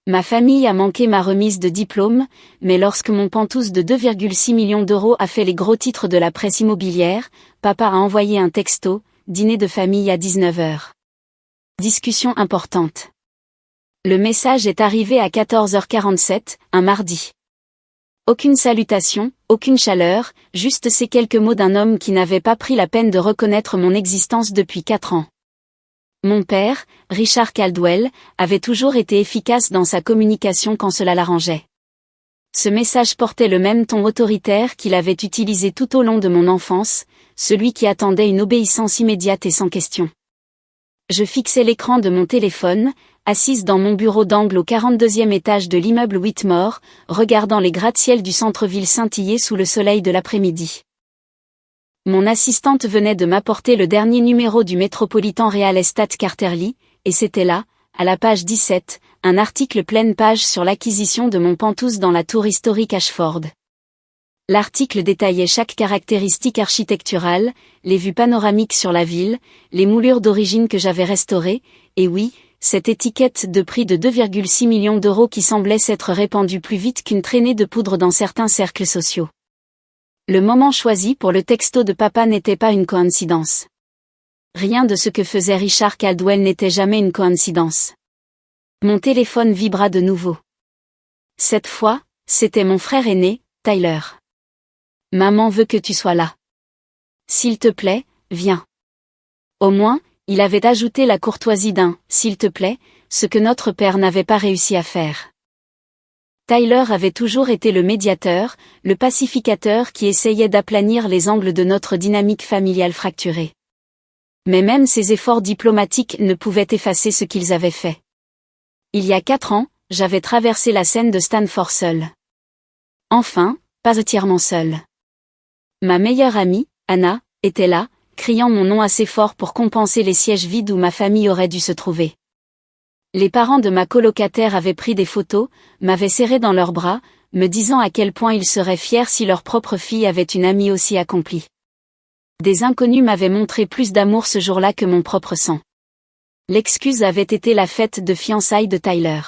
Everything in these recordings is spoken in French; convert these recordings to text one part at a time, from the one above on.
Ma famille a manqué ma remise de diplôme, mais lorsque mon pantouse de 2,6 millions d'euros a fait les gros titres de la presse immobilière, papa a envoyé un texto, dîner de famille à 19h. Discussion importante. Le message est arrivé à 14h47, un mardi. Aucune salutation, aucune chaleur, juste ces quelques mots d'un homme qui n'avait pas pris la peine de reconnaître mon existence depuis 4 ans. Mon père, Richard Caldwell, avait toujours été efficace dans sa communication quand cela l'arrangeait. Ce message portait le même ton autoritaire qu'il avait utilisé tout au long de mon enfance, celui qui attendait une obéissance immédiate et sans question. Je fixais l'écran de mon téléphone, assise dans mon bureau d'angle au 42e étage de l'immeuble Whitmore, regardant les gratte-ciel du centre-ville scintiller sous le soleil de l'après-midi. Mon assistante venait de m'apporter le dernier numéro du Metropolitan Real Estate Quarterly, et c'était là, à la page 17, un article pleine page sur l'acquisition de mon pantouse dans la tour historique Ashford. L'article détaillait chaque caractéristique architecturale, les vues panoramiques sur la ville, les moulures d'origine que j'avais restaurées, et oui, cette étiquette de prix de 2,6 millions d'euros qui semblait s'être répandue plus vite qu'une traînée de poudre dans certains cercles sociaux. Le moment choisi pour le texto de papa n'était pas une coïncidence. Rien de ce que faisait Richard Caldwell n'était jamais une coïncidence. Mon téléphone vibra de nouveau. Cette fois, c'était mon frère aîné, Tyler. Maman veut que tu sois là. S'il te plaît, viens. Au moins, il avait ajouté la courtoisie d'un « s'il te plaît », ce que notre père n'avait pas réussi à faire. Tyler avait toujours été le médiateur, le pacificateur qui essayait d'aplanir les angles de notre dynamique familiale fracturée. Mais même ses efforts diplomatiques ne pouvaient effacer ce qu'ils avaient fait. Il y a 4 ans, j'avais traversé la scène de Stanford seule. Enfin, pas entièrement seule. Ma meilleure amie, Anna, était là, criant mon nom assez fort pour compenser les sièges vides où ma famille aurait dû se trouver. Les parents de ma colocataire avaient pris des photos, m'avaient serré dans leurs bras, me disant à quel point ils seraient fiers si leur propre fille avait une amie aussi accomplie. Des inconnus m'avaient montré plus d'amour ce jour-là que mon propre sang. L'excuse avait été la fête de fiançailles de Tyler.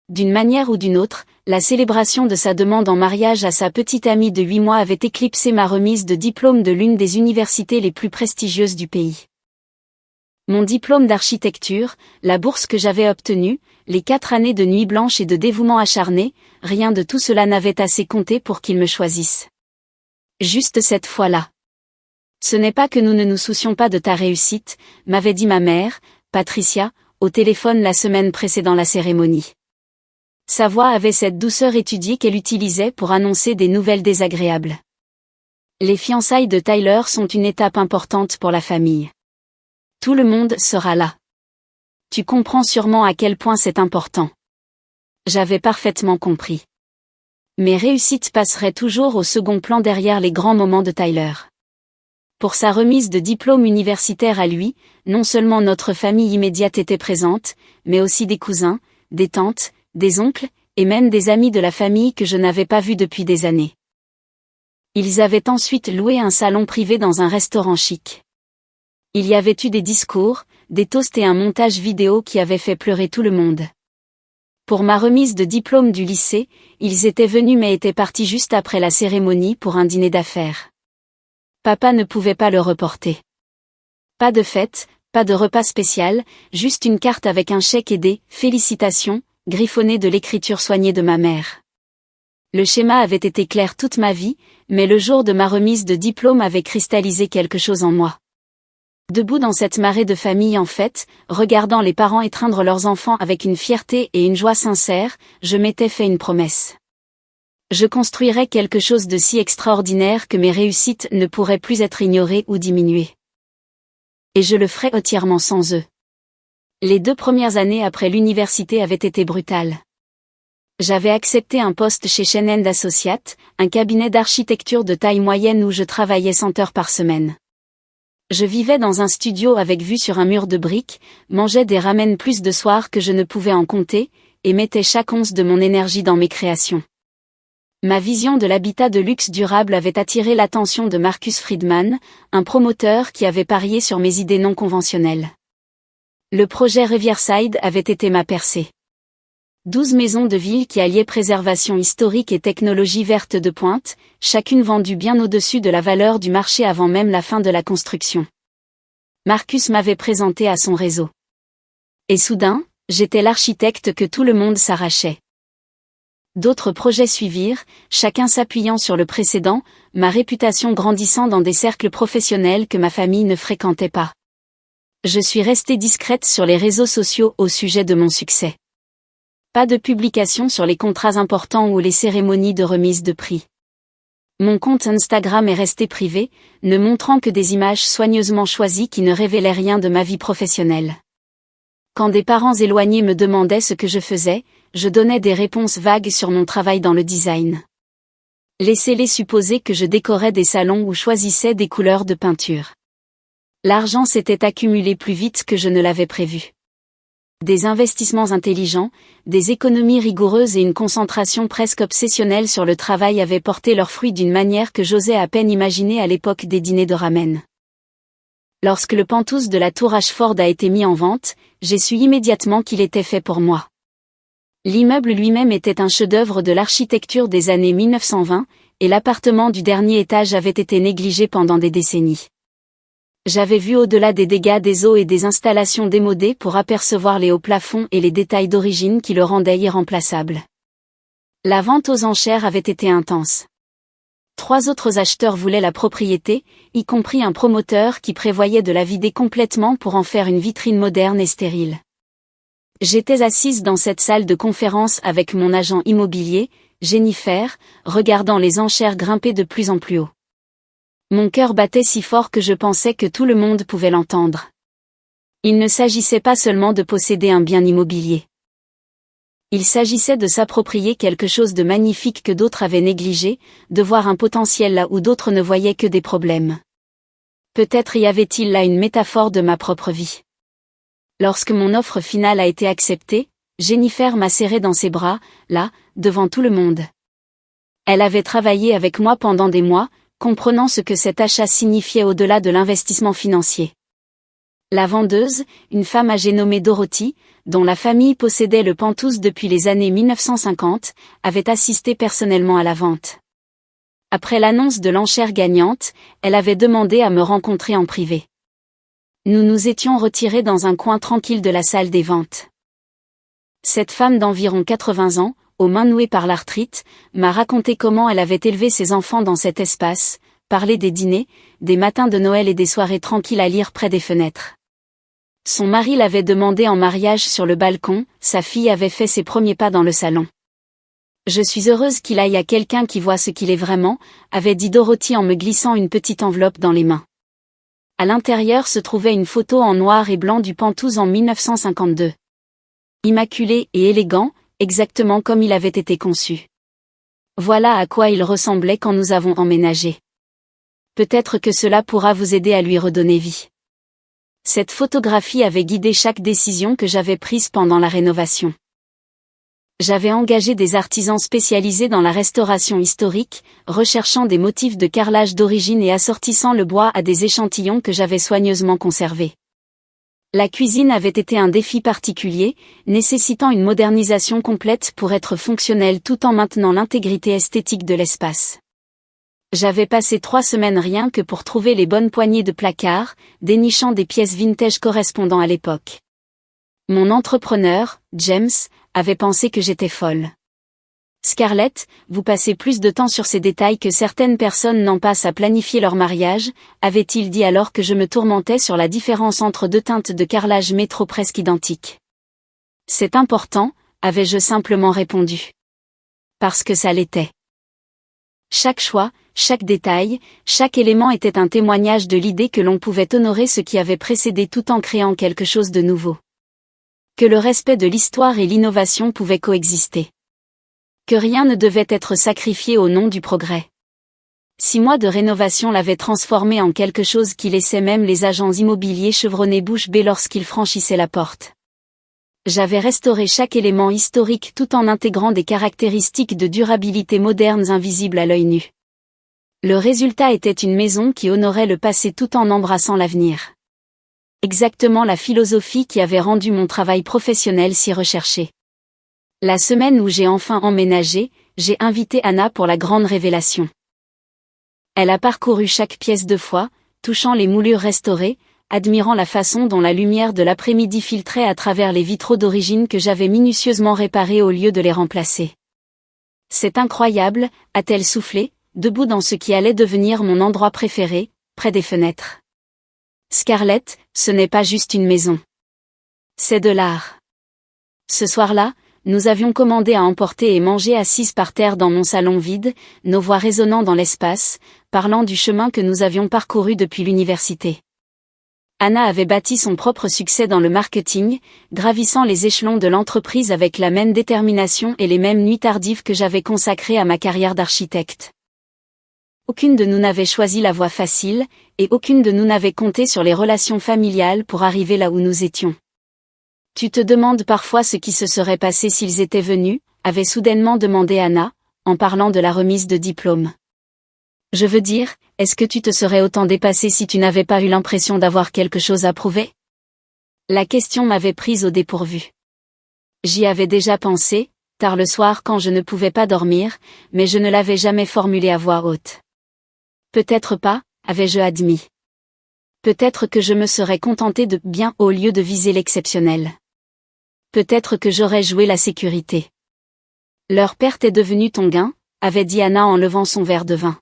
D'une manière ou d'une autre, la célébration de sa demande en mariage à sa petite amie de 8 mois avait éclipsé ma remise de diplôme de l'une des universités les plus prestigieuses du pays. Mon diplôme d'architecture, la bourse que j'avais obtenue, les 4 années de nuit blanche et de dévouement acharné, rien de tout cela n'avait assez compté pour qu'ils me choisissent. Juste cette fois-là. Ce n'est pas que nous ne nous soucions pas de ta réussite, m'avait dit ma mère, Patricia, au téléphone la semaine précédant la cérémonie. Sa voix avait cette douceur étudiée qu'elle utilisait pour annoncer des nouvelles désagréables. Les fiançailles de Tyler sont une étape importante pour la famille. Tout le monde sera là. Tu comprends sûrement à quel point c'est important. J'avais parfaitement compris. Mes réussites passeraient toujours au second plan derrière les grands moments de Tyler. Pour sa remise de diplôme universitaire à lui, non seulement notre famille immédiate était présente, mais aussi des cousins, des tantes, des oncles, et même des amis de la famille que je n'avais pas vus depuis des années. Ils avaient ensuite loué un salon privé dans un restaurant chic. Il y avait eu des discours, des toasts et un montage vidéo qui avait fait pleurer tout le monde. Pour ma remise de diplôme du lycée, ils étaient venus mais étaient partis juste après la cérémonie pour un dîner d'affaires. Papa ne pouvait pas le reporter. Pas de fête, pas de repas spécial, juste une carte avec un chèque et des « félicitations » griffonnées de l'écriture soignée de ma mère. Le schéma avait été clair toute ma vie, mais le jour de ma remise de diplôme avait cristallisé quelque chose en moi. Debout dans cette marée de famille en fête, regardant les parents étreindre leurs enfants avec une fierté et une joie sincère, je m'étais fait une promesse. Je construirais quelque chose de si extraordinaire que mes réussites ne pourraient plus être ignorées ou diminuées. Et je le ferais entièrement sans eux. Les 2 premières années après l'université avaient été brutales. J'avais accepté un poste chez Shen & Associates, un cabinet d'architecture de taille moyenne où je travaillais 100 heures par semaine. Je vivais dans un studio avec vue sur un mur de briques, mangeais des ramen plus de soirs que je ne pouvais en compter, et mettais chaque once de mon énergie dans mes créations. Ma vision de l'habitat de luxe durable avait attiré l'attention de Marcus Friedman, un promoteur qui avait parié sur mes idées non conventionnelles. Le projet Riverside avait été ma percée. 12 maisons de ville qui alliaient préservation historique et technologie verte de pointe, chacune vendue bien au-dessus de la valeur du marché avant même la fin de la construction. Marcus m'avait présenté à son réseau. Et soudain, j'étais l'architecte que tout le monde s'arrachait. D'autres projets suivirent, chacun s'appuyant sur le précédent, ma réputation grandissant dans des cercles professionnels que ma famille ne fréquentait pas. Je suis restée discrète sur les réseaux sociaux au sujet de mon succès. Pas de publication sur les contrats importants ou les cérémonies de remise de prix. Mon compte Instagram est resté privé, ne montrant que des images soigneusement choisies qui ne révélaient rien de ma vie professionnelle. Quand des parents éloignés me demandaient ce que je faisais, je donnais des réponses vagues sur mon travail dans le design. Laissez-les supposer que je décorais des salons ou choisissais des couleurs de peinture. L'argent s'était accumulé plus vite que je ne l'avais prévu. Des investissements intelligents, des économies rigoureuses et une concentration presque obsessionnelle sur le travail avaient porté leurs fruits d'une manière que j'osais à peine imaginer à l'époque des dîners de ramen. Lorsque le penthouse de la tour Ashford a été mis en vente, j'ai su immédiatement qu'il était fait pour moi. L'immeuble lui-même était un chef-d'œuvre de l'architecture des années 1920, et l'appartement du dernier étage avait été négligé pendant des décennies. J'avais vu au-delà des dégâts des eaux et des installations démodées pour apercevoir les hauts plafonds et les détails d'origine qui le rendaient irremplaçable. La vente aux enchères avait été intense. 3 autres acheteurs voulaient la propriété, y compris un promoteur qui prévoyait de la vider complètement pour en faire une vitrine moderne et stérile. J'étais assise dans cette salle de conférence avec mon agent immobilier, Jennifer, regardant les enchères grimper de plus en plus haut. Mon cœur battait si fort que je pensais que tout le monde pouvait l'entendre. Il ne s'agissait pas seulement de posséder un bien immobilier. Il s'agissait de s'approprier quelque chose de magnifique que d'autres avaient négligé, de voir un potentiel là où d'autres ne voyaient que des problèmes. Peut-être y avait-il là une métaphore de ma propre vie. Lorsque mon offre finale a été acceptée, Jennifer m'a serré dans ses bras, là, devant tout le monde. Elle avait travaillé avec moi pendant des mois, comprenant ce que cet achat signifiait au-delà de l'investissement financier. La vendeuse, une femme âgée nommée Dorothy, dont la famille possédait le penthouse depuis les années 1950, avait assisté personnellement à la vente. Après l'annonce de l'enchère gagnante, elle avait demandé à me rencontrer en privé. Nous nous étions retirés dans un coin tranquille de la salle des ventes. Cette femme d'environ 80 ans, aux mains nouées par l'arthrite, m'a raconté comment elle avait élevé ses enfants dans cet espace, parlé des dîners, des matins de Noël et des soirées tranquilles à lire près des fenêtres. Son mari l'avait demandé en mariage sur le balcon, sa fille avait fait ses premiers pas dans le salon. Je suis heureuse qu'il aille à quelqu'un qui voit ce qu'il est vraiment, avait dit Dorothy en me glissant une petite enveloppe dans les mains. À l'intérieur se trouvait une photo en noir et blanc du penthouse en 1952. Immaculé et élégant, exactement comme il avait été conçu. Voilà à quoi il ressemblait quand nous avons emménagé. Peut-être que cela pourra vous aider à lui redonner vie. Cette photographie avait guidé chaque décision que j'avais prise pendant la rénovation. J'avais engagé des artisans spécialisés dans la restauration historique, recherchant des motifs de carrelage d'origine et assortissant le bois à des échantillons que j'avais soigneusement conservés. La cuisine avait été un défi particulier, nécessitant une modernisation complète pour être fonctionnelle tout en maintenant l'intégrité esthétique de l'espace. J'avais passé 3 semaines rien que pour trouver les bonnes poignées de placards, dénichant des pièces vintage correspondant à l'époque. Mon entrepreneur, James, avait pensé que j'étais folle. Scarlett, vous passez plus de temps sur ces détails que certaines personnes n'en passent à planifier leur mariage, avait-il dit alors que je me tourmentais sur la différence entre 2 teintes de carrelage métro presque identiques. C'est important, avais-je simplement répondu. Parce que ça l'était. Chaque choix, chaque détail, chaque élément était un témoignage de l'idée que l'on pouvait honorer ce qui avait précédé tout en créant quelque chose de nouveau. Que le respect de l'histoire et l'innovation pouvaient coexister. Que rien ne devait être sacrifié au nom du progrès. 6 mois de rénovation l'avaient transformé en quelque chose qui laissait même les agents immobiliers chevronnés bouche bée lorsqu'ils franchissaient la porte. J'avais restauré chaque élément historique tout en intégrant des caractéristiques de durabilité modernes invisibles à l'œil nu. Le résultat était une maison qui honorait le passé tout en embrassant l'avenir. Exactement la philosophie qui avait rendu mon travail professionnel si recherché. La semaine où j'ai enfin emménagé, j'ai invité Anna pour la grande révélation. Elle a parcouru chaque pièce 2 fois, touchant les moulures restaurées, admirant la façon dont la lumière de l'après-midi filtrait à travers les vitraux d'origine que j'avais minutieusement réparés au lieu de les remplacer. C'est incroyable, a-t-elle soufflé, debout dans ce qui allait devenir mon endroit préféré, près des fenêtres. Scarlett, ce n'est pas juste une maison. C'est de l'art. Ce soir-là, nous avions commandé à emporter et mangé assises par terre dans mon salon vide, nos voix résonnant dans l'espace, parlant du chemin que nous avions parcouru depuis l'université. Anna avait bâti son propre succès dans le marketing, gravissant les échelons de l'entreprise avec la même détermination et les mêmes nuits tardives que j'avais consacrées à ma carrière d'architecte. Aucune de nous n'avait choisi la voie facile, et aucune de nous n'avait compté sur les relations familiales pour arriver là où nous étions. Tu te demandes parfois ce qui se serait passé s'ils étaient venus, avait soudainement demandé Anna, en parlant de la remise de diplôme. Je veux dire, est-ce que tu te serais autant dépassé si tu n'avais pas eu l'impression d'avoir quelque chose à prouver? La question m'avait prise au dépourvu. J'y avais déjà pensé, tard le soir quand je ne pouvais pas dormir, mais je ne l'avais jamais formulée à voix haute. Peut-être pas, avais-je admis. Peut-être que je me serais contentée de bien au lieu de viser l'exceptionnel. Peut-être que j'aurais joué la sécurité. Leur perte est devenue ton gain, avait dit Anna en levant son verre de vin.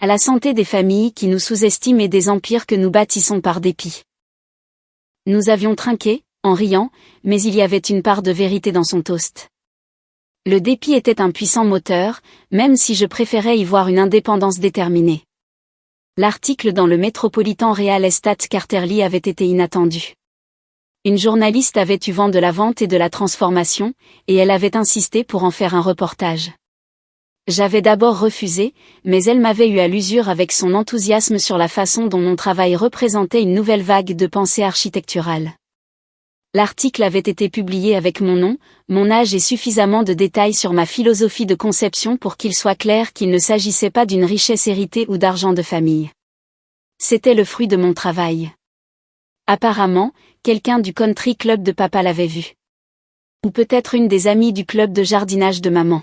À la santé des familles qui nous sous-estiment et des empires que nous bâtissons par dépit. Nous avions trinqué, en riant, mais il y avait une part de vérité dans son toast. Le dépit était un puissant moteur, même si je préférais y voir une indépendance déterminée. L'article dans le Metropolitan Real Estate Quarterly avait été inattendu. Une journaliste avait eu vent de la vente et de la transformation, et elle avait insisté pour en faire un reportage. J'avais d'abord refusé, mais elle m'avait eu à l'usure avec son enthousiasme sur la façon dont mon travail représentait une nouvelle vague de pensée architecturale. L'article avait été publié avec mon nom, mon âge et suffisamment de détails sur ma philosophie de conception pour qu'il soit clair qu'il ne s'agissait pas d'une richesse héritée ou d'argent de famille. C'était le fruit de mon travail. Apparemment, quelqu'un du country club de papa l'avait vu. Ou peut-être une des amies du club de jardinage de maman.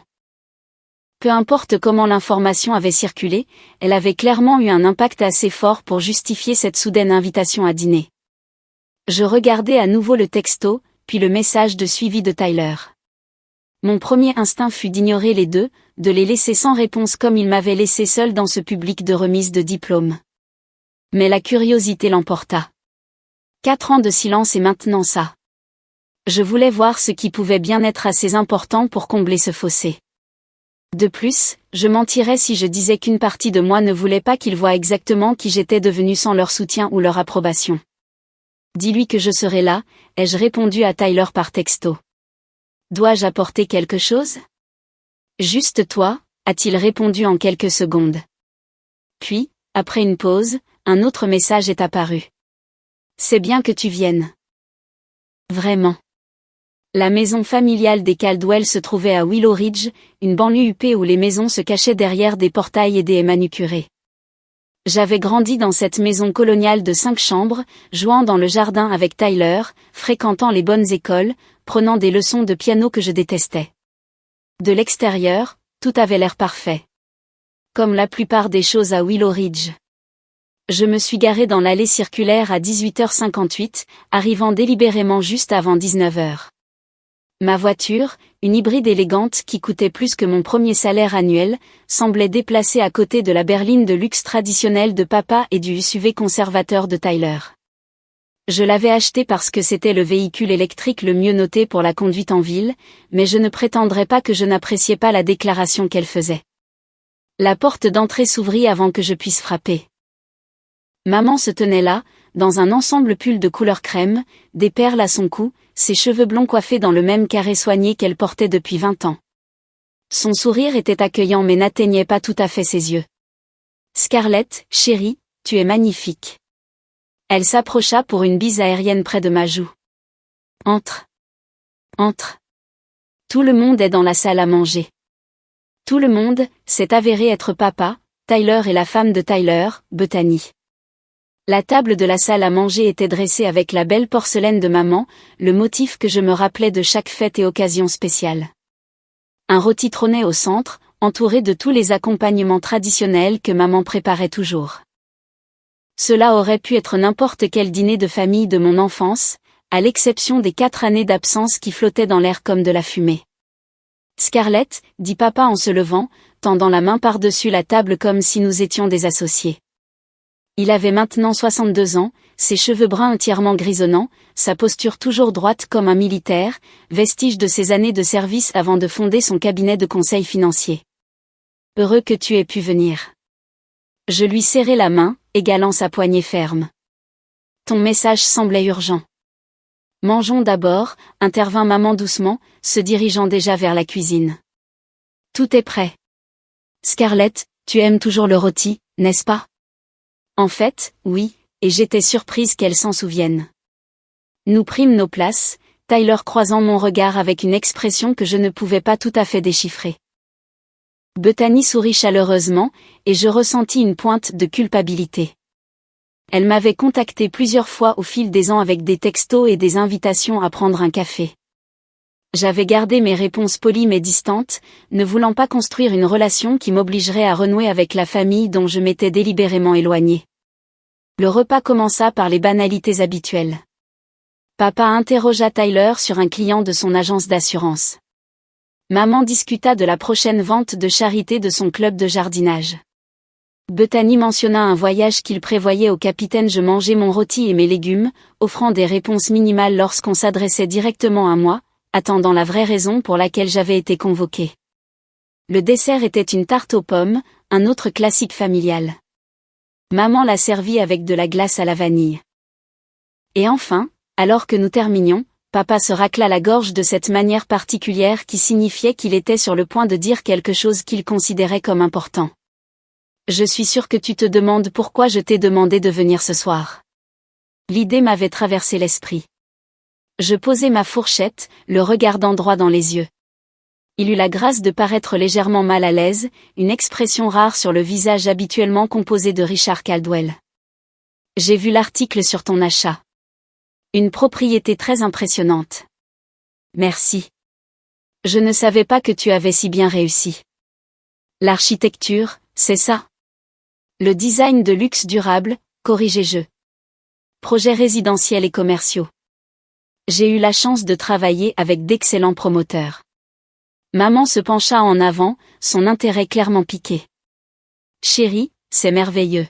Peu importe comment l'information avait circulé, elle avait clairement eu un impact assez fort pour justifier cette soudaine invitation à dîner. Je regardai à nouveau le texto, puis le message de suivi de Tyler. Mon premier instinct fut d'ignorer les deux, de les laisser sans réponse comme il m'avait laissé seul dans ce public de remise de diplôme. Mais la curiosité l'emporta. 4 ans de silence et maintenant ça. Je voulais voir ce qui pouvait bien être assez important pour combler ce fossé. De plus, je mentirais si je disais qu'une partie de moi ne voulait pas qu'ils voient exactement qui j'étais devenu sans leur soutien ou leur approbation. Dis-lui que je serai là, ai-je répondu à Tyler par texto. Dois-je apporter quelque chose? Juste toi, a-t-il répondu en quelques secondes. Puis, après une pause, un autre message est apparu. C'est bien que tu viennes. Vraiment. La maison familiale des Caldwell se trouvait à Willow Ridge, une banlieue huppée où les maisons se cachaient derrière des portails et des haies manucurées. J'avais grandi dans cette maison coloniale de 5 chambres, jouant dans le jardin avec Tyler, fréquentant les bonnes écoles, prenant des leçons de piano que je détestais. De l'extérieur, tout avait l'air parfait. Comme la plupart des choses à Willow Ridge. Je me suis garé dans l'allée circulaire à 18h58, arrivant délibérément juste avant 19h. Ma voiture, une hybride élégante qui coûtait plus que mon premier salaire annuel, semblait déplacée à côté de la berline de luxe traditionnelle de papa et du SUV conservateur de Tyler. Je l'avais acheté parce que c'était le véhicule électrique le mieux noté pour la conduite en ville, mais je ne prétendrai pas que je n'appréciais pas la déclaration qu'elle faisait. La porte d'entrée s'ouvrit avant que je puisse frapper. Maman se tenait là, dans un ensemble pull de couleur crème, des perles à son cou, ses cheveux blonds coiffés dans le même carré soigné qu'elle portait depuis 20 ans. Son sourire était accueillant mais n'atteignait pas tout à fait ses yeux. « Scarlett, chérie, tu es magnifique. » Elle s'approcha pour une bise aérienne près de ma joue. « Entre. Entre. » Tout le monde est dans la salle à manger. Tout le monde s'est avéré être papa, Tyler et la femme de Tyler, Bethany. La table de la salle à manger était dressée avec la belle porcelaine de maman, le motif que je me rappelais de chaque fête et occasion spéciale. Un rôti trônait au centre, entouré de tous les accompagnements traditionnels que maman préparait toujours. Cela aurait pu être n'importe quel dîner de famille de mon enfance, à l'exception des 4 années d'absence qui flottaient dans l'air comme de la fumée. Scarlett, dit papa en se levant, tendant la main par-dessus la table comme si nous étions des associés. Il avait maintenant 62 ans, ses cheveux bruns entièrement grisonnants, sa posture toujours droite comme un militaire, vestige de ses années de service avant de fonder son cabinet de conseil financier. Heureux que tu aies pu venir. Je lui serrai la main, égalant sa poignée ferme. Ton message semblait urgent. Mangeons d'abord, intervint maman doucement, se dirigeant déjà vers la cuisine. Tout est prêt. Scarlett, tu aimes toujours le rôti, n'est-ce pas? En fait, oui, et j'étais surprise qu'elle s'en souvienne. Nous prîmes nos places, Tyler croisant mon regard avec une expression que je ne pouvais pas tout à fait déchiffrer. Bethany sourit chaleureusement, et je ressentis une pointe de culpabilité. Elle m'avait contacté plusieurs fois au fil des ans avec des textos et des invitations à prendre un café. J'avais gardé mes réponses polies mais distantes, ne voulant pas construire une relation qui m'obligerait à renouer avec la famille dont je m'étais délibérément éloignée. Le repas commença par les banalités habituelles. Papa interrogea Tyler sur un client de son agence d'assurance. Maman discuta de la prochaine vente de charité de son club de jardinage. Bethany mentionna un voyage qu'il prévoyait au capitaine. Je mangeais mon rôti et mes légumes, offrant des réponses minimales lorsqu'on s'adressait directement à moi, attendant la vraie raison pour laquelle j'avais été convoquée. Le dessert était une tarte aux pommes, un autre classique familial. Maman l'a servi avec de la glace à la vanille. Et enfin, alors que nous terminions, papa se racla la gorge de cette manière particulière qui signifiait qu'il était sur le point de dire quelque chose qu'il considérait comme important. Je suis sûre que tu te demandes pourquoi je t'ai demandé de venir ce soir. L'idée m'avait traversé l'esprit. Je posai ma fourchette, le regardant droit dans les yeux. Il eut la grâce de paraître légèrement mal à l'aise, une expression rare sur le visage habituellement composé de Richard Caldwell. J'ai vu l'article sur ton achat. Une propriété très impressionnante. Merci. Je ne savais pas que tu avais si bien réussi. L'architecture, c'est ça. Le design de luxe durable, corrigez-je. Projets résidentiels et commerciaux. J'ai eu la chance de travailler avec d'excellents promoteurs. Maman se pencha en avant, son intérêt clairement piqué. Chérie, c'est merveilleux.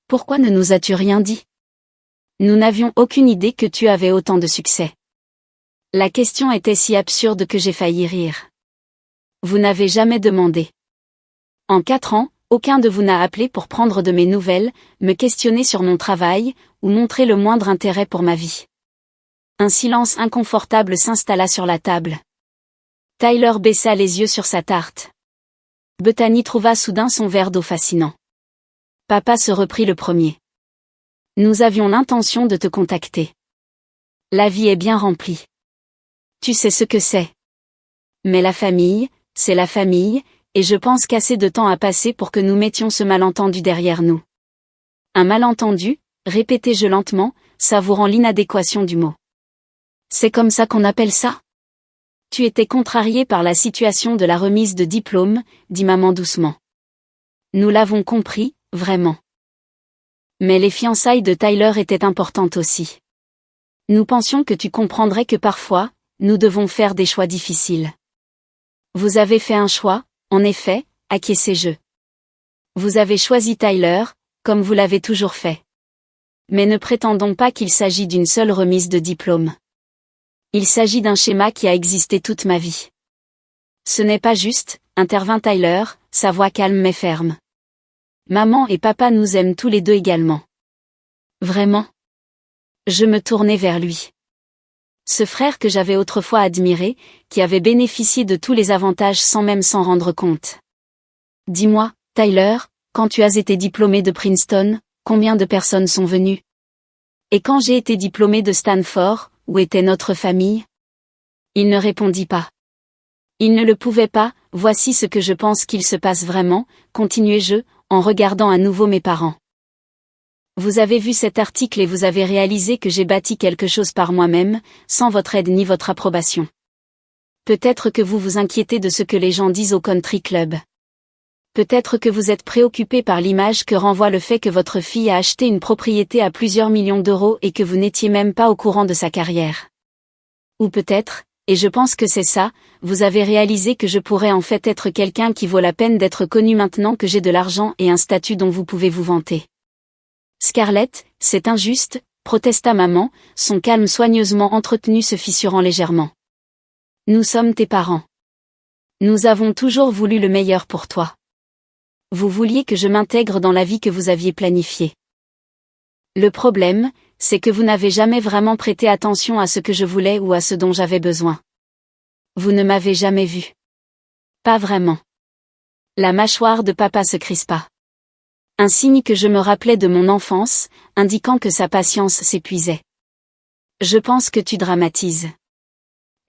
Pourquoi ne nous as-tu rien dit? Nous n'avions aucune idée que tu avais autant de succès. La question était si absurde que j'ai failli rire. Vous n'avez jamais demandé. En 4 ans, aucun de vous n'a appelé pour prendre de mes nouvelles, me questionner sur mon travail, ou montrer le moindre intérêt pour ma vie. Un silence inconfortable s'installa sur la table. Tyler baissa les yeux sur sa tarte. Bethany trouva soudain son verre d'eau fascinant. Papa se reprit le premier. Nous avions l'intention de te contacter. La vie est bien remplie. Tu sais ce que c'est. Mais la famille, c'est la famille, et je pense qu'assez de temps a passé pour que nous mettions ce malentendu derrière nous. Un malentendu, répétai-je lentement, savourant l'inadéquation du mot. C'est comme ça qu'on appelle ça? Tu étais contrarié par la situation de la remise de diplôme, dit maman doucement. Nous l'avons compris, vraiment. Mais les fiançailles de Tyler étaient importantes aussi. Nous pensions que tu comprendrais que parfois, nous devons faire des choix difficiles. Vous avez fait un choix, en effet, acquiesçai-je. Vous avez choisi Tyler, comme vous l'avez toujours fait. Mais ne prétendons pas qu'il s'agit d'une seule remise de diplôme. Il s'agit d'un schéma qui a existé toute ma vie. Ce n'est pas juste, intervint Tyler, sa voix calme mais ferme. Maman et papa nous aiment tous les deux également. Vraiment? Je me tournai vers lui. Ce frère que j'avais autrefois admiré, qui avait bénéficié de tous les avantages sans même s'en rendre compte. Dis-moi, Tyler, quand tu as été diplômé de Princeton, combien de personnes sont venues? Et quand j'ai été diplômé de Stanford, où était notre famille? Il ne répondit pas. Il ne le pouvait pas, voici ce que je pense qu'il se passe vraiment, continuai-je, en regardant à nouveau mes parents. Vous avez vu cet article et vous avez réalisé que j'ai bâti quelque chose par moi-même, sans votre aide ni votre approbation. Peut-être que vous vous inquiétez de ce que les gens disent au country club. Peut-être que vous êtes préoccupé par l'image que renvoie le fait que votre fille a acheté une propriété à plusieurs millions d'euros et que vous n'étiez même pas au courant de sa carrière. Ou peut-être, et je pense que c'est ça, vous avez réalisé que je pourrais en fait être quelqu'un qui vaut la peine d'être connu maintenant que j'ai de l'argent et un statut dont vous pouvez vous vanter. Scarlett, c'est injuste, protesta maman, son calme soigneusement entretenu se fissurant légèrement. Nous sommes tes parents. Nous avons toujours voulu le meilleur pour toi. Vous vouliez que je m'intègre dans la vie que vous aviez planifiée. Le problème, c'est que vous n'avez jamais vraiment prêté attention à ce que je voulais ou à ce dont j'avais besoin. Vous ne m'avez jamais vu. Pas vraiment. La mâchoire de papa se crispa. Un signe que je me rappelais de mon enfance, indiquant que sa patience s'épuisait. Je pense que tu dramatises.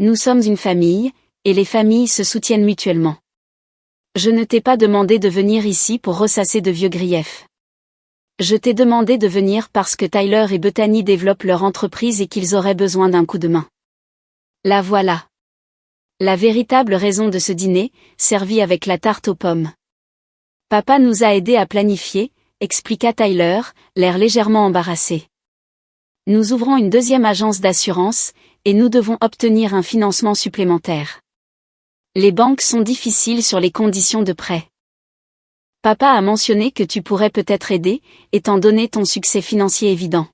Nous sommes une famille, et les familles se soutiennent mutuellement. Je ne t'ai pas demandé de venir ici pour ressasser de vieux griefs. Je t'ai demandé de venir parce que Tyler et Bethany développent leur entreprise et qu'ils auraient besoin d'un coup de main. La voilà. La véritable raison de ce dîner, servi avec la tarte aux pommes. Papa nous a aidés à planifier, expliqua Tyler, l'air légèrement embarrassé. Nous ouvrons une deuxième agence d'assurance, et nous devons obtenir un financement supplémentaire. Les banques sont difficiles sur les conditions de prêt. Papa a mentionné que tu pourrais peut-être aider, étant donné ton succès financier évident.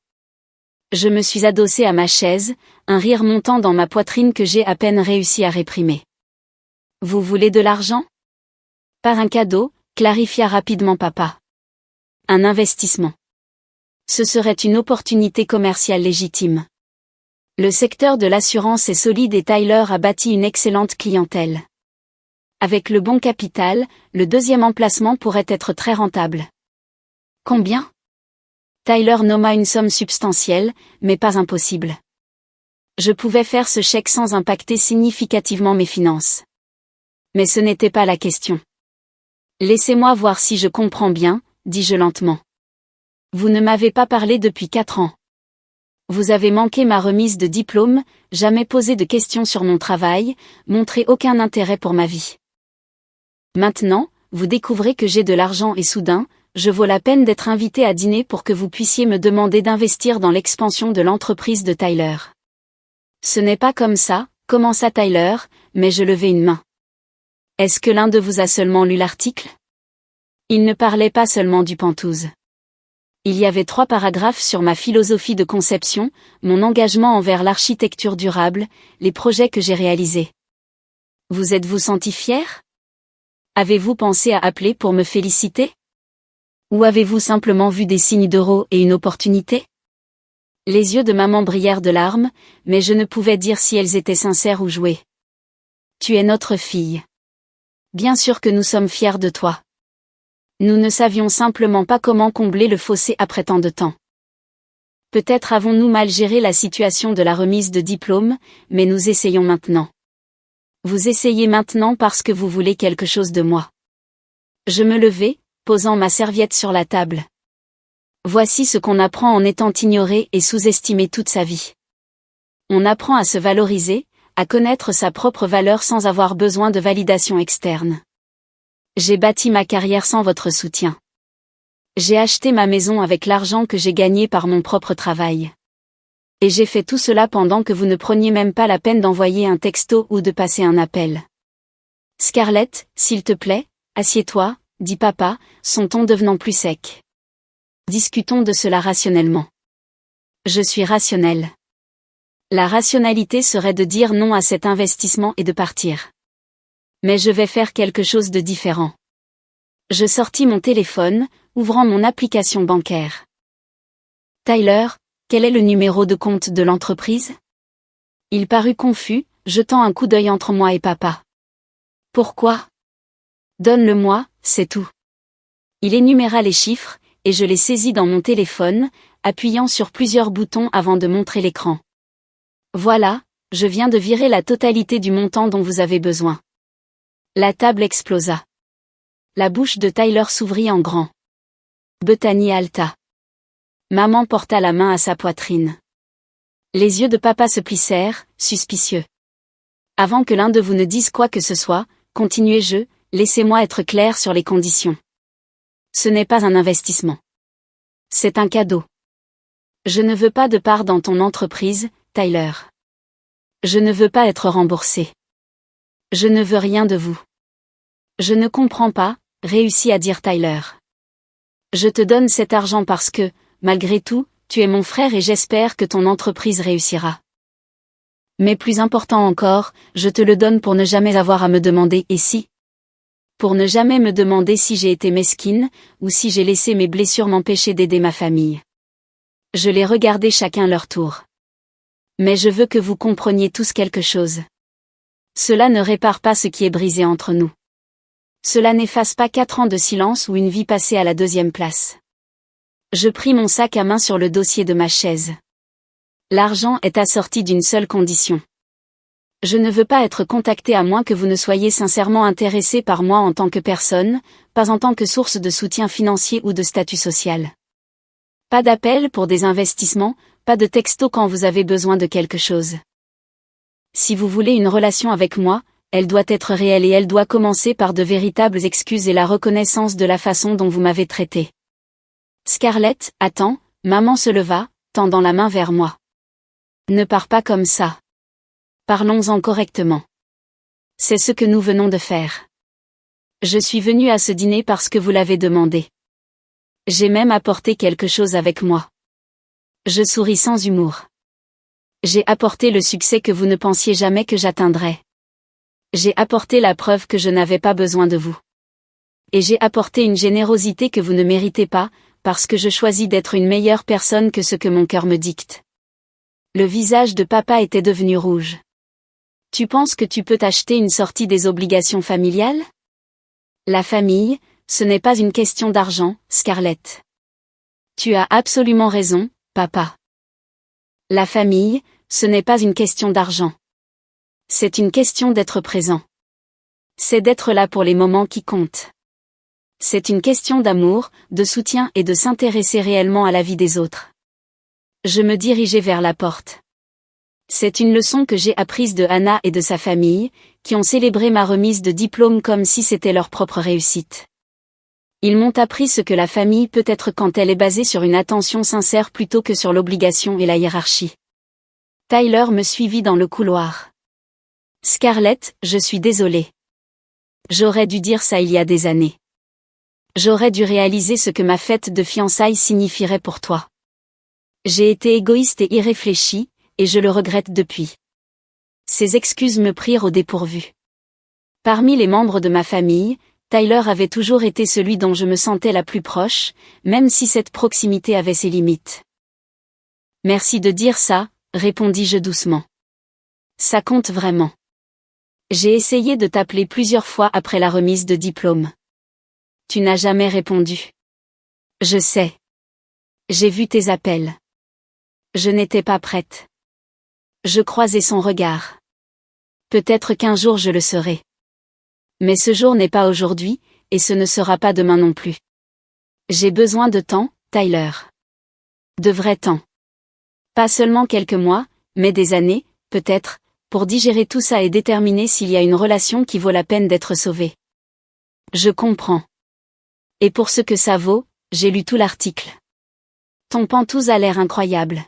Je me suis adossée à ma chaise, un rire montant dans ma poitrine que j'ai à peine réussi à réprimer. Vous voulez de l'argent? Pas un cadeau, clarifia rapidement papa. Un investissement. Ce serait une opportunité commerciale légitime. Le secteur de l'assurance est solide et Tyler a bâti une excellente clientèle. Avec le bon capital, le deuxième emplacement pourrait être très rentable. Combien? Tyler nomma une somme substantielle, mais pas impossible. Je pouvais faire ce chèque sans impacter significativement mes finances. Mais ce n'était pas la question. Laissez-moi voir si je comprends bien, dis-je lentement. Vous ne m'avez pas parlé depuis 4 ans. Vous avez manqué ma remise de diplôme, jamais posé de questions sur mon travail, montré aucun intérêt pour ma vie. Maintenant, vous découvrez que j'ai de l'argent et soudain, je vaux la peine d'être invité à dîner pour que vous puissiez me demander d'investir dans l'expansion de l'entreprise de Tyler. Ce n'est pas comme ça, commença Tyler, mais je levai une main. Est-ce que l'un de vous a seulement lu l'article? Il ne parlait pas seulement du Penthouse. Il y avait 3 paragraphes sur ma philosophie de conception, mon engagement envers l'architecture durable, les projets que j'ai réalisés. Vous êtes-vous senti fier? Avez-vous pensé à appeler pour me féliciter? Ou avez-vous simplement vu des signes d'euros et une opportunité? Les yeux de maman brillèrent de larmes, mais je ne pouvais dire si elles étaient sincères ou jouées. Tu es notre fille. Bien sûr que nous sommes fiers de toi. Nous ne savions simplement pas comment combler le fossé après tant de temps. Peut-être avons-nous mal géré la situation de la remise de diplôme, mais nous essayons maintenant. Vous essayez maintenant parce que vous voulez quelque chose de moi. Je me levai, posant ma serviette sur la table. Voici ce qu'on apprend en étant ignoré et sous-estimé toute sa vie. On apprend à se valoriser, à connaître sa propre valeur sans avoir besoin de validation externe. J'ai bâti ma carrière sans votre soutien. J'ai acheté ma maison avec l'argent que j'ai gagné par mon propre travail. Et j'ai fait tout cela pendant que vous ne preniez même pas la peine d'envoyer un texto ou de passer un appel. Scarlett, s'il te plaît, assieds-toi, dit papa, son ton devenant plus sec. Discutons de cela rationnellement. Je suis rationnel. La rationalité serait de dire non à cet investissement et de partir. Mais je vais faire quelque chose de différent. Je sortis mon téléphone, ouvrant mon application bancaire. Tyler, quel est le numéro de compte de l'entreprise? Il parut confus, jetant un coup d'œil entre moi et papa. Pourquoi? Donne-le-moi, c'est tout. Il énuméra les chiffres, et je les saisis dans mon téléphone, appuyant sur plusieurs boutons avant de montrer l'écran. Voilà, je viens de virer la totalité du montant dont vous avez besoin. La table explosa. La bouche de Tyler s'ouvrit en grand. Bethany haleta. Maman porta la main à sa poitrine. Les yeux de papa se plissèrent, suspicieux. Avant que l'un de vous ne dise quoi que ce soit, continuai-je, laissez-moi être clair sur les conditions. Ce n'est pas un investissement. C'est un cadeau. Je ne veux pas de part dans ton entreprise, Tyler. Je ne veux pas être remboursé. Je ne veux rien de vous. Je ne comprends pas, réussit à dire Tyler. Je te donne cet argent parce que, malgré tout, tu es mon frère et j'espère que ton entreprise réussira. Mais plus important encore, je te le donne pour ne jamais avoir à me demander « et si ?» Pour ne jamais me demander si j'ai été mesquine, ou si j'ai laissé mes blessures m'empêcher d'aider ma famille. Je les regardais chacun leur tour. Mais je veux que vous compreniez tous quelque chose. Cela ne répare pas ce qui est brisé entre nous. Cela n'efface pas 4 ans de silence ou une vie passée à la 2e place. Je pris mon sac à main sur le dossier de ma chaise. L'argent est assorti d'une seule condition. Je ne veux pas être contacté à moins que vous ne soyez sincèrement intéressé par moi en tant que personne, pas en tant que source de soutien financier ou de statut social. Pas d'appel pour des investissements, pas de texto quand vous avez besoin de quelque chose. Si vous voulez une relation avec moi, elle doit être réelle et elle doit commencer par de véritables excuses et la reconnaissance de la façon dont vous m'avez traité. Scarlett, attends, maman se leva, tendant la main vers moi. Ne pars pas comme ça. Parlons-en correctement. C'est ce que nous venons de faire. Je suis venue à ce dîner parce que vous l'avez demandé. J'ai même apporté quelque chose avec moi. Je souris sans humour. J'ai apporté le succès que vous ne pensiez jamais que j'atteindrais. J'ai apporté la preuve que je n'avais pas besoin de vous. Et j'ai apporté une générosité que vous ne méritez pas, parce que je choisis d'être une meilleure personne que ce que mon cœur me dicte. Le visage de papa était devenu rouge. Tu penses que tu peux t'acheter une sortie des obligations familiales? La famille, ce n'est pas une question d'argent, Scarlett. Tu as absolument raison, papa. La famille, ce n'est pas une question d'argent. C'est une question d'être présent. C'est d'être là pour les moments qui comptent. C'est une question d'amour, de soutien et de s'intéresser réellement à la vie des autres. Je me dirigeai vers la porte. C'est une leçon que j'ai apprise de Hannah et de sa famille, qui ont célébré ma remise de diplôme comme si c'était leur propre réussite. Ils m'ont appris ce que la famille peut être quand elle est basée sur une attention sincère plutôt que sur l'obligation et la hiérarchie. Tyler me suivit dans le couloir. Scarlett, je suis désolée. J'aurais dû dire ça il y a des années. J'aurais dû réaliser ce que ma fête de fiançailles signifierait pour toi. J'ai été égoïste et irréfléchie, et je le regrette depuis. Ces excuses me prirent au dépourvu. Parmi les membres de ma famille, Tyler avait toujours été celui dont je me sentais la plus proche, même si cette proximité avait ses limites. Merci de dire ça, répondis-je doucement. Ça compte vraiment. J'ai essayé de t'appeler plusieurs fois après la remise de diplôme. Tu n'as jamais répondu. Je sais. J'ai vu tes appels. Je n'étais pas prête. Je croisais son regard. Peut-être qu'un jour je le serai. Mais ce jour n'est pas aujourd'hui, et ce ne sera pas demain non plus. J'ai besoin de temps, Tyler. De vrai temps. Pas seulement quelques mois, mais des années, peut-être, pour digérer tout ça et déterminer s'il y a une relation qui vaut la peine d'être sauvée. Je comprends. Et pour ce que ça vaut, j'ai lu tout l'article. Ton pantouse a l'air incroyable.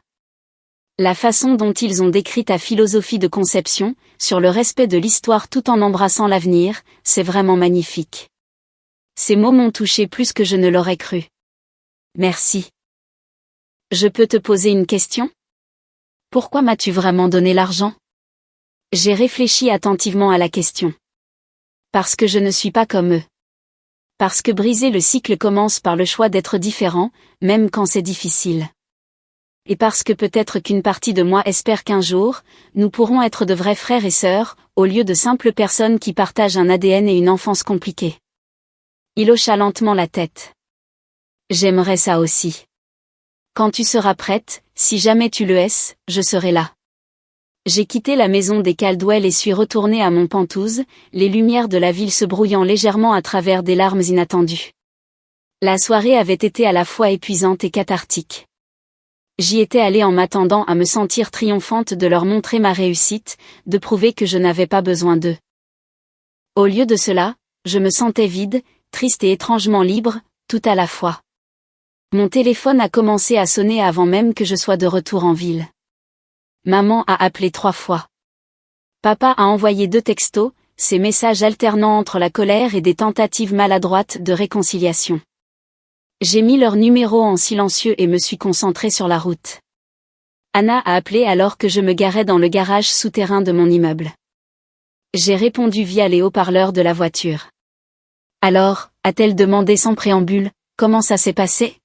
La façon dont ils ont décrit ta philosophie de conception, sur le respect de l'histoire tout en embrassant l'avenir, c'est vraiment magnifique. Ces mots m'ont touché plus que je ne l'aurais cru. Merci. Je peux te poser une question? Pourquoi m'as-tu vraiment donné l'argent? J'ai réfléchi attentivement à la question. Parce que je ne suis pas comme eux. Parce que briser le cycle commence par le choix d'être différent, même quand c'est difficile. Et parce que peut-être qu'une partie de moi espère qu'un jour, nous pourrons être de vrais frères et sœurs, au lieu de simples personnes qui partagent un ADN et une enfance compliquée. Il hocha lentement la tête. J'aimerais ça aussi. Quand tu seras prête, si jamais tu le es, je serai là. J'ai quitté la maison des Caldwell et suis retourné à Montpentouse, les lumières de la ville se brouillant légèrement à travers des larmes inattendues. La soirée avait été à la fois épuisante et cathartique. J'y étais allée en m'attendant à me sentir triomphante de leur montrer ma réussite, de prouver que je n'avais pas besoin d'eux. Au lieu de cela, je me sentais vide, triste et étrangement libre, tout à la fois. Mon téléphone a commencé à sonner avant même que je sois de retour en ville. Maman a appelé 3 fois. Papa a envoyé 2 textos, ces messages alternant entre la colère et des tentatives maladroites de réconciliation. J'ai mis leur numéro en silencieux et me suis concentrée sur la route. Anna a appelé alors que je me garais dans le garage souterrain de mon immeuble. J'ai répondu via les haut-parleurs de la voiture. Alors, a-t-elle demandé sans préambule, comment ça s'est passé?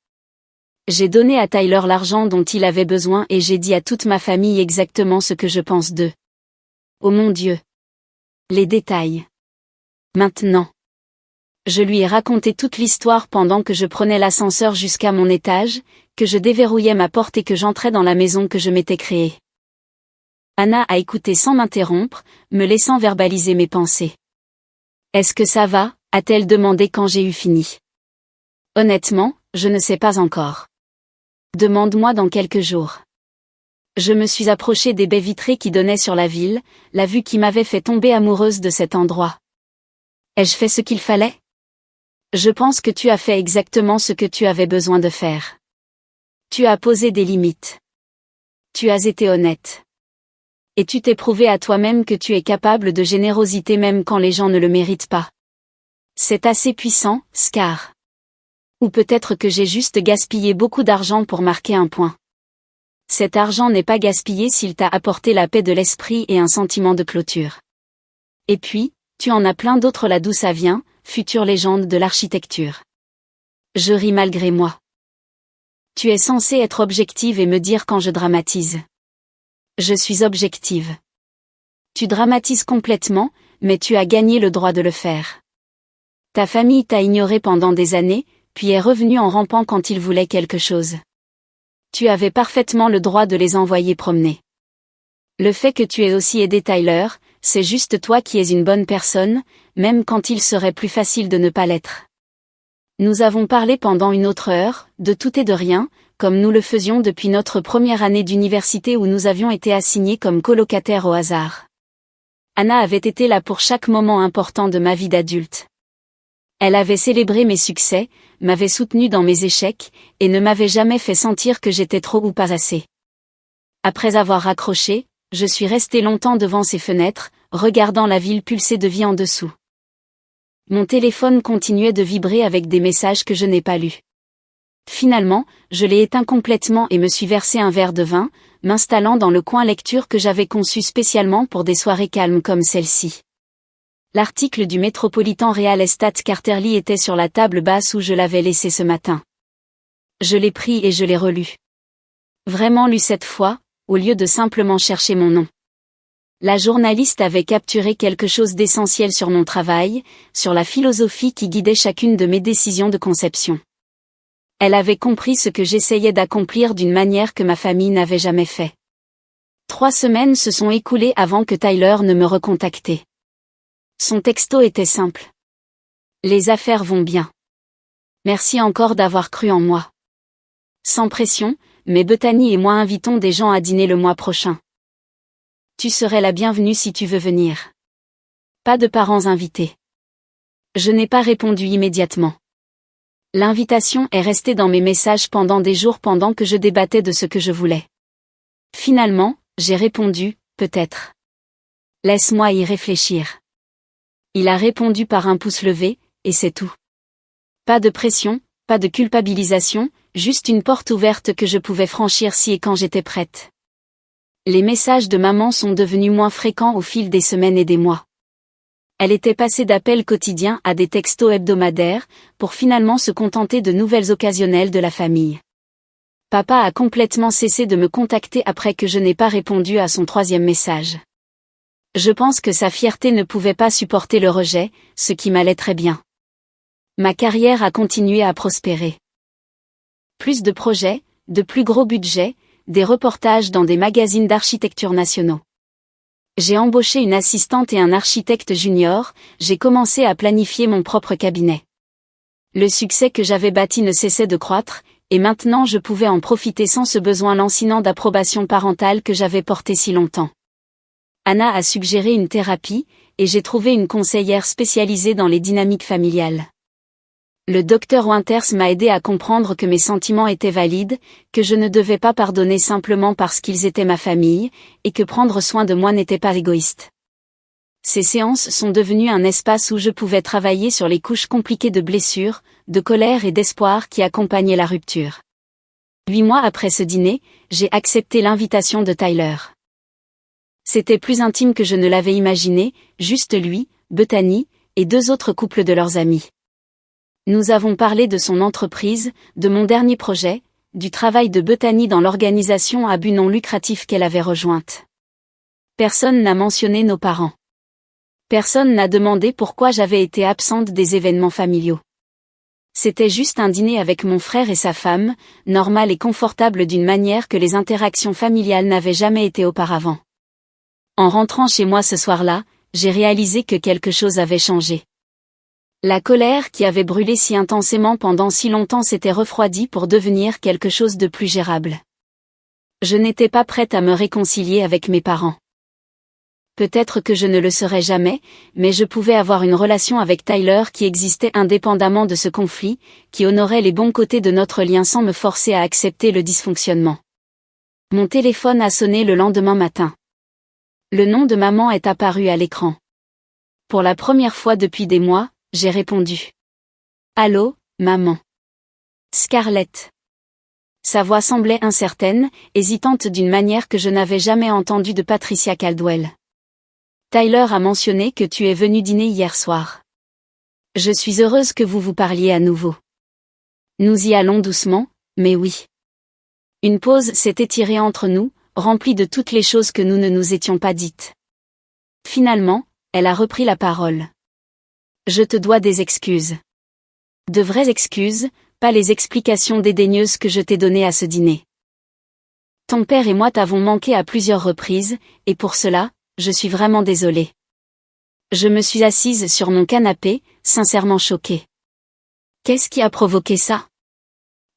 J'ai donné à Tyler l'argent dont il avait besoin et j'ai dit à toute ma famille exactement ce que je pense d'eux. Oh mon Dieu! Les détails. Maintenant. Je lui ai raconté toute l'histoire pendant que je prenais l'ascenseur jusqu'à mon étage, que je déverrouillais ma porte et que j'entrais dans la maison que je m'étais créée. Anna a écouté sans m'interrompre, me laissant verbaliser mes pensées. Est-ce que ça va? A-t-elle demandé quand j'ai eu fini. Honnêtement, je ne sais pas encore. Demande-moi dans quelques jours. Je me suis approchée des baies vitrées qui donnaient sur la ville, la vue qui m'avait fait tomber amoureuse de cet endroit. Ai-je fait ce qu'il fallait? Je pense que tu as fait exactement ce que tu avais besoin de faire. Tu as posé des limites. Tu as été honnête. Et tu t'es prouvé à toi-même que tu es capable de générosité même quand les gens ne le méritent pas. C'est assez puissant, Scar. Ou peut-être que j'ai juste gaspillé beaucoup d'argent pour marquer un point. Cet argent n'est pas gaspillé s'il t'a apporté la paix de l'esprit et un sentiment de clôture. Et puis, tu en as plein d'autres là d'où ça vient, future légende de l'architecture. Je ris malgré moi. Tu es censé être objective et me dire quand je dramatise. Je suis objective. Tu dramatises complètement, mais tu as gagné le droit de le faire. Ta famille t'a ignoré pendant des années, puis est revenue en rampant quand ils voulaient quelque chose. Tu avais parfaitement le droit de les envoyer promener. Le fait que tu aies aussi aidé Tyler, c'est juste toi qui es une bonne personne, même quand il serait plus facile de ne pas l'être. Nous avons parlé pendant une autre heure, de tout et de rien, comme nous le faisions depuis notre première année d'université où nous avions été assignés comme colocataires au hasard. Anna avait été là pour chaque moment important de ma vie d'adulte. Elle avait célébré mes succès, m'avait soutenu dans mes échecs, et ne m'avait jamais fait sentir que j'étais trop ou pas assez. Après avoir raccroché, je suis restée longtemps devant ces fenêtres, regardant la ville pulser de vie en dessous. Mon téléphone continuait de vibrer avec des messages que je n'ai pas lus. Finalement, je l'ai éteint complètement et me suis versé un verre de vin, m'installant dans le coin lecture que j'avais conçu spécialement pour des soirées calmes comme celle-ci. L'article du Metropolitan Real Estate Quarterly était sur la table basse où je l'avais laissé ce matin. Je l'ai pris et je l'ai relu. Vraiment lu cette fois, au lieu de simplement chercher mon nom. La journaliste avait capturé quelque chose d'essentiel sur mon travail, sur la philosophie qui guidait chacune de mes décisions de conception. Elle avait compris ce que j'essayais d'accomplir d'une manière que ma famille n'avait jamais fait. 3 semaines se sont écoulées avant que Tyler ne me recontacte. Son texto était simple. Les affaires vont bien. Merci encore d'avoir cru en moi. Sans pression, mais Bethany et moi invitons des gens à dîner le mois prochain. Tu serais la bienvenue si tu veux venir. Pas de parents invités. Je n'ai pas répondu immédiatement. L'invitation est restée dans mes messages pendant des jours pendant que je débattais de ce que je voulais. Finalement, j'ai répondu, peut-être. Laisse-moi y réfléchir. Il a répondu par un pouce levé, et c'est tout. Pas de pression, pas de culpabilisation, juste une porte ouverte que je pouvais franchir si et quand j'étais prête. Les messages de maman sont devenus moins fréquents au fil des semaines et des mois. Elle était passée d'appels quotidiens à des textos hebdomadaires, pour finalement se contenter de nouvelles occasionnelles de la famille. Papa a complètement cessé de me contacter après que je n'ai pas répondu à son 3e message. Je pense que sa fierté ne pouvait pas supporter le rejet, ce qui m'allait très bien. Ma carrière a continué à prospérer. Plus de projets, de plus gros budgets, des reportages dans des magazines d'architecture nationaux. J'ai embauché une assistante et un architecte junior, j'ai commencé à planifier mon propre cabinet. Le succès que j'avais bâti ne cessait de croître, et maintenant je pouvais en profiter sans ce besoin lancinant d'approbation parentale que j'avais porté si longtemps. Anna a suggéré une thérapie, et j'ai trouvé une conseillère spécialisée dans les dynamiques familiales. Le docteur Winters m'a aidé à comprendre que mes sentiments étaient valides, que je ne devais pas pardonner simplement parce qu'ils étaient ma famille, et que prendre soin de moi n'était pas égoïste. Ces séances sont devenues un espace où je pouvais travailler sur les couches compliquées de blessures, de colère et d'espoir qui accompagnaient la rupture. 8 mois après ce dîner, j'ai accepté l'invitation de Tyler. C'était plus intime que je ne l'avais imaginé, juste lui, Bethany, et 2 autres couples de leurs amis. Nous avons parlé de son entreprise, de mon dernier projet, du travail de Bethany dans l'organisation à but non lucratif qu'elle avait rejointe. Personne n'a mentionné nos parents. Personne n'a demandé pourquoi j'avais été absente des événements familiaux. C'était juste un dîner avec mon frère et sa femme, normal et confortable d'une manière que les interactions familiales n'avaient jamais été auparavant. En rentrant chez moi ce soir-là, j'ai réalisé que quelque chose avait changé. La colère qui avait brûlé si intensément pendant si longtemps s'était refroidie pour devenir quelque chose de plus gérable. Je n'étais pas prête à me réconcilier avec mes parents. Peut-être que je ne le serais jamais, mais je pouvais avoir une relation avec Tyler qui existait indépendamment de ce conflit, qui honorait les bons côtés de notre lien sans me forcer à accepter le dysfonctionnement. Mon téléphone a sonné le lendemain matin. Le nom de maman est apparu à l'écran. Pour la première fois depuis des mois, j'ai répondu. Allô, maman. Scarlett. Sa voix semblait incertaine, hésitante d'une manière que je n'avais jamais entendue de Patricia Caldwell. Tyler a mentionné que tu es venu dîner hier soir. Je suis heureuse que vous vous parliez à nouveau. Nous y allons doucement, mais oui. Une pause s'est étirée entre nous, remplie de toutes les choses que nous ne nous étions pas dites. Finalement, elle a repris la parole. Je te dois des excuses. De vraies excuses, pas les explications dédaigneuses que je t'ai données à ce dîner. Ton père et moi t'avons manqué à plusieurs reprises, et pour cela, je suis vraiment désolée. Je me suis assise sur mon canapé, sincèrement choquée. Qu'est-ce qui a provoqué ça?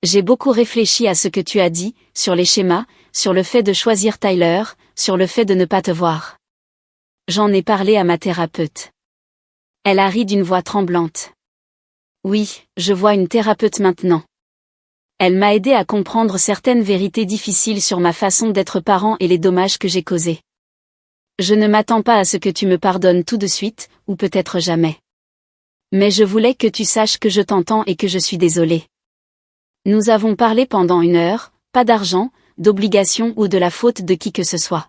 J'ai beaucoup réfléchi à ce que tu as dit, sur les schémas, sur le fait de choisir Tyler, sur le fait de ne pas te voir. J'en ai parlé à ma thérapeute. Elle a ri d'une voix tremblante. Oui, je vois une thérapeute maintenant. Elle m'a aidé à comprendre certaines vérités difficiles sur ma façon d'être parent et les dommages que j'ai causés. Je ne m'attends pas à ce que tu me pardonnes tout de suite, ou peut-être jamais. Mais je voulais que tu saches que je t'entends et que je suis désolée. Nous avons parlé pendant 1 heure, pas d'argent, d'obligations ou de la faute de qui que ce soit.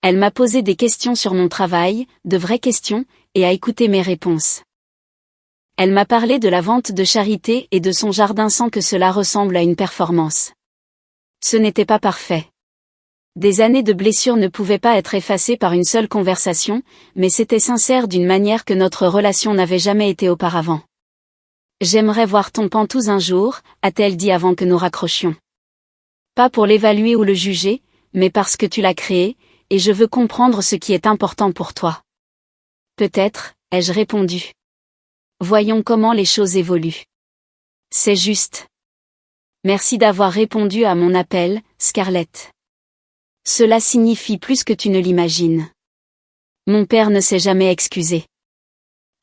Elle m'a posé des questions sur mon travail, de vraies questions, et a écouté mes réponses. Elle m'a parlé de la vente de charité et de son jardin sans que cela ressemble à une performance. Ce n'était pas parfait. Des années de blessures ne pouvaient pas être effacées par une seule conversation, mais c'était sincère d'une manière que notre relation n'avait jamais été auparavant. J'aimerais voir ton pantouse un jour, a-t-elle dit avant que nous raccrochions. Pas pour l'évaluer ou le juger, mais parce que tu l'as créé, et je veux comprendre ce qui est important pour toi. Peut-être, ai-je répondu. Voyons comment les choses évoluent. C'est juste. Merci d'avoir répondu à mon appel, Scarlett. Cela signifie plus que tu ne l'imagines. Mon père ne s'est jamais excusé.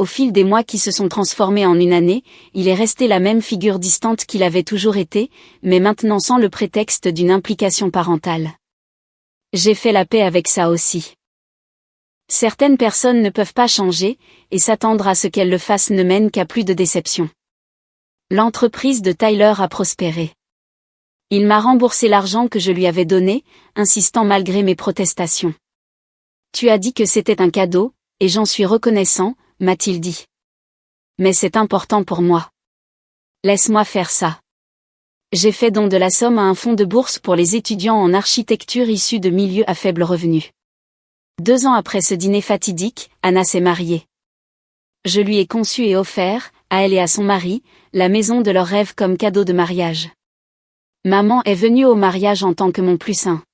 Au fil des mois qui se sont transformés en 1 année, il est resté la même figure distante qu'il avait toujours été, mais maintenant sans le prétexte d'une implication parentale. J'ai fait la paix avec ça aussi. Certaines personnes ne peuvent pas changer, et s'attendre à ce qu'elles le fassent ne mène qu'à plus de déception. L'entreprise de Tyler a prospéré. Il m'a remboursé l'argent que je lui avais donné, insistant malgré mes protestations. Tu as dit que c'était un cadeau, et j'en suis reconnaissant, m'a-t-il dit. Mais c'est important pour moi. Laisse-moi faire ça. J'ai fait don de la somme à un fonds de bourse pour les étudiants en architecture issus de milieux à faible revenu. 2 ans après ce dîner fatidique, Anna s'est mariée. Je lui ai conçu et offert, à elle et à son mari, la maison de leurs rêves comme cadeau de mariage. Maman est venue au mariage en tant que mon plus saint.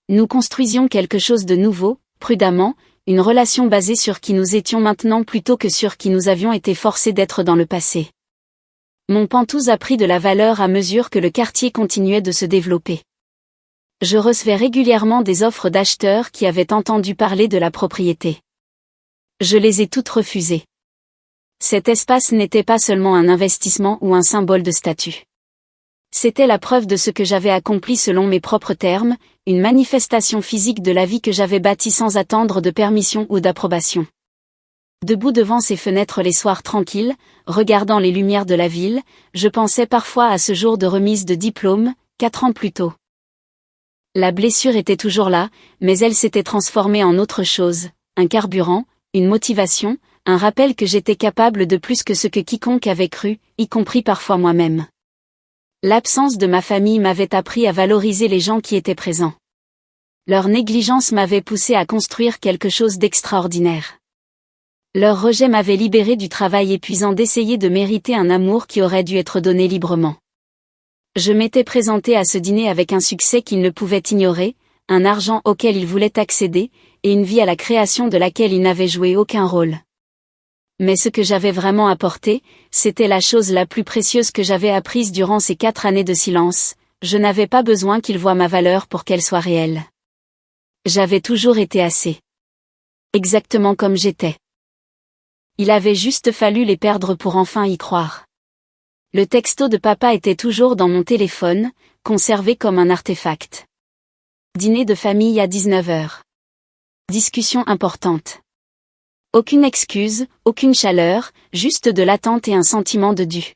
Nous construisions quelque chose de nouveau, prudemment, une relation basée sur qui nous étions maintenant plutôt que sur qui nous avions été forcés d'être dans le passé. Mon Penthouse a pris de la valeur à mesure que le quartier continuait de se développer. Je recevais régulièrement des offres d'acheteurs qui avaient entendu parler de la propriété. Je les ai toutes refusées. Cet espace n'était pas seulement un investissement ou un symbole de statut. C'était la preuve de ce que j'avais accompli selon mes propres termes, une manifestation physique de la vie que j'avais bâtie sans attendre de permission ou d'approbation. Debout devant ces fenêtres les soirs tranquilles, regardant les lumières de la ville, je pensais parfois à ce jour de remise de diplôme, 4 ans plus tôt. La blessure était toujours là, mais elle s'était transformée en autre chose, un carburant, une motivation, un rappel que j'étais capable de plus que ce que quiconque avait cru, y compris parfois moi-même. L'absence de ma famille m'avait appris à valoriser les gens qui étaient présents. Leur négligence m'avait poussé à construire quelque chose d'extraordinaire. Leur rejet m'avait libéré du travail épuisant d'essayer de mériter un amour qui aurait dû être donné librement. Je m'étais présenté à ce dîner avec un succès qu'ils ne pouvaient ignorer, un argent auquel ils voulaient accéder, et une vie à la création de laquelle ils n'avaient joué aucun rôle. Mais ce que j'avais vraiment apporté, c'était la chose la plus précieuse que j'avais apprise durant ces 4 années de silence, je n'avais pas besoin qu'ils voient ma valeur pour qu'elle soit réelle. J'avais toujours été assez. Exactement comme j'étais. Il avait juste fallu les perdre pour enfin y croire. Le texto de papa était toujours dans mon téléphone, conservé comme un artefact. Dîner de famille à 19h. Discussion importante. Aucune excuse, aucune chaleur, juste de l'attente et un sentiment de dû.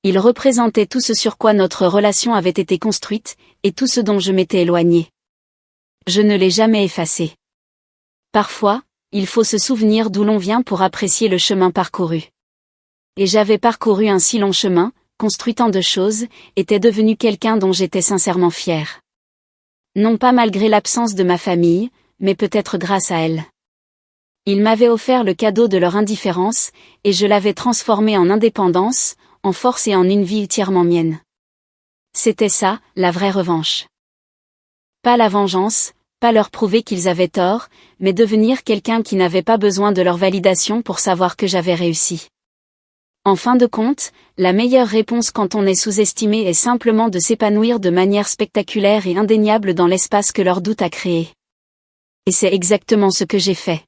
Il représentait tout ce sur quoi notre relation avait été construite, et tout ce dont je m'étais éloignée. Je ne l'ai jamais effacé. Parfois, il faut se souvenir d'où l'on vient pour apprécier le chemin parcouru. Et j'avais parcouru un si long chemin, construit tant de choses, était devenu quelqu'un dont j'étais sincèrement fière. Non pas malgré l'absence de ma famille, mais peut-être grâce à elle. Ils m'avaient offert le cadeau de leur indifférence, et je l'avais transformé en indépendance, en force et en une vie entièrement mienne. C'était ça, la vraie revanche. Pas la vengeance, pas leur prouver qu'ils avaient tort, mais devenir quelqu'un qui n'avait pas besoin de leur validation pour savoir que j'avais réussi. En fin de compte, la meilleure réponse quand on est sous-estimé est simplement de s'épanouir de manière spectaculaire et indéniable dans l'espace que leur doute a créé. Et c'est exactement ce que j'ai fait.